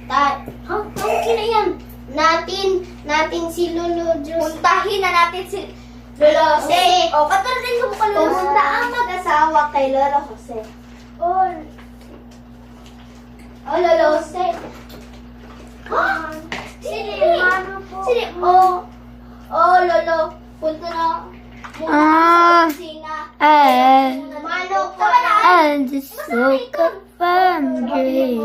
Okay na yan. Natin si Lolo Jose. Puntahin na natin si Lolo Jose. O, katulad din mo ka Lolo Jose. Pumunta ang mag-asawa kay Lolo Jose. Oh, Lolo Jose. Sili, Lolo. Punta na. Kusina. Mano ko na. I just woke up from a dream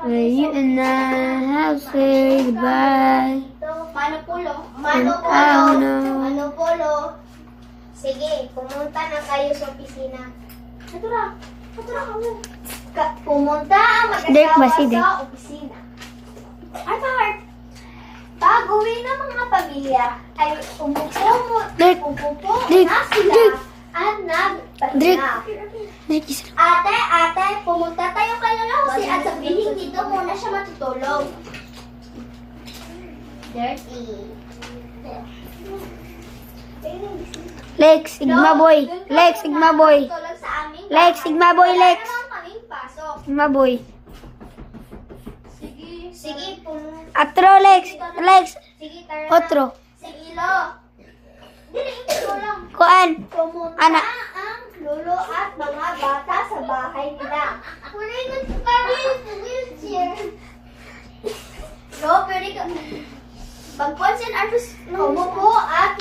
where you and I have said goodbye. Mano Polo. Mano Polo. Sige, pumunta na kayo sa opisina. Katura kamo. Pumunta ang Dirk ba mag-asawa si Dirk? sa opisina. Heart. Pag-uwi ng mga pamilya ay umupo Dirk. Dirk. na sila Dirk. at Dirk. nagpahinga. Ate, pumunta tayo kay Lola Jose at sabihin dito muna siya matutulog. Dirty. Lex, Sigma boy. Lex, Sigma boy. Tulog sa aming Lex, bahay. Sigma boy, Wala Lex. namang kaming pasok. Sigma boy. Sige, pumunta. Atro, Lex. Lex. Sige, tara. Otro. Sige, Ilo. Dili, ito lang. Kuan. Pumunta Ana. ang lolo at mga bata sa bahay nila. Wala yung wheelchair. No, pwede ka. Pagpansin, Artus, umupo at